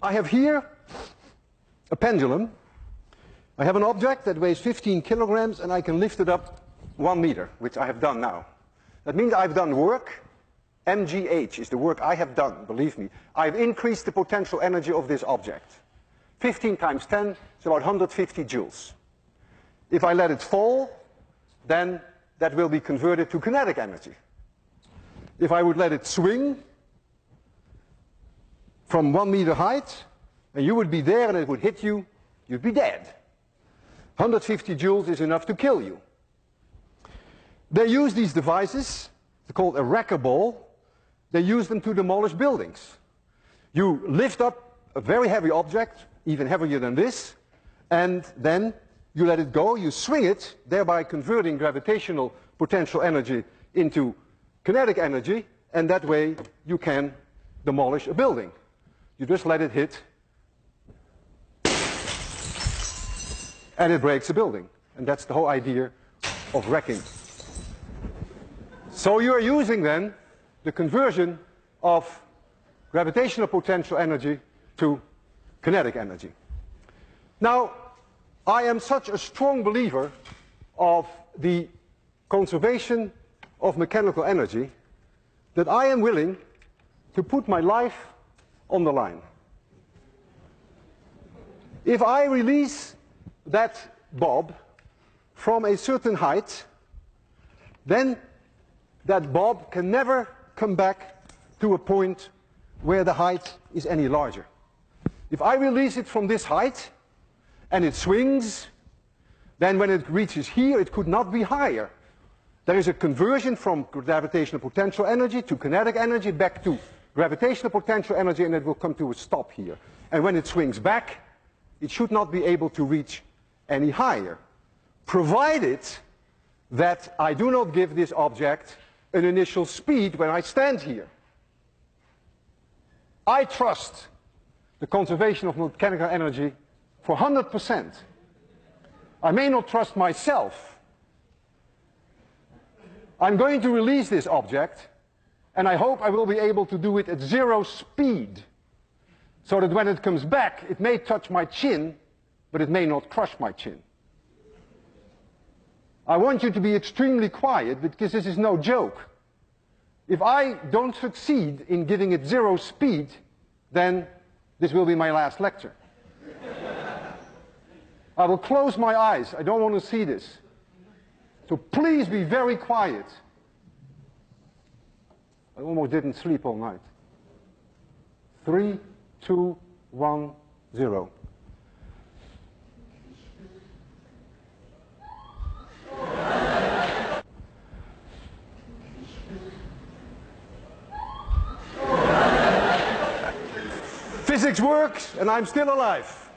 I have here a pendulum. I have an object that weighs 15 kilograms and I can lift it up 1 meter, which I have done now. That means I've done work. mgh is the work I have done, believe me. I've increased the potential energy of this object. 15 times 10 is about 150 joules. If I let it fall, then that will be converted to kinetic energy. If I would let it swing from 1 meter height, and you would be there and it would hit you, you'd be dead. 150 joules is enough to kill you. They use these devices, they're called a wrecker ball. They use them to demolish buildings. You lift up a very heavy object, even heavier than this, and then you let it go, you swing it, thereby converting gravitational potential energy into kinetic energy, and that way you can demolish a building. You just let it hit, and it breaks a building. And that's the whole idea of wrecking. So you are using then the conversion of gravitational potential energy to kinetic energy. Now, I am such a strong believer of the conservation of mechanical energy that I am willing to put my life on the line. If I release that bob from a certain height, then that bob can never come back to a point where the height is any larger. If I release it from this height and it swings, then when it reaches here it could not be higher. There is a conversion from gravitational potential energy to kinetic energy back to gravitational potential energy, and it will come to a stop here. And when it swings back, it should not be able to reach any higher, provided that I do not give this object an initial speed when I stand here. I trust the conservation of mechanical energy for 100%. I may not trust myself. I'm going to release this object, and I hope I will be able to do it at 0 speed, so that when it comes back, it may touch my chin, but it may not crush my chin. I want you to be extremely quiet, because this is no joke. If I don't succeed in giving it 0 speed, then this will be my last lecture. I will close my eyes. I don't want to see this. So please be very quiet. I almost didn't sleep all night. 3, 2, 1, 0. Physics works, and I'm still alive.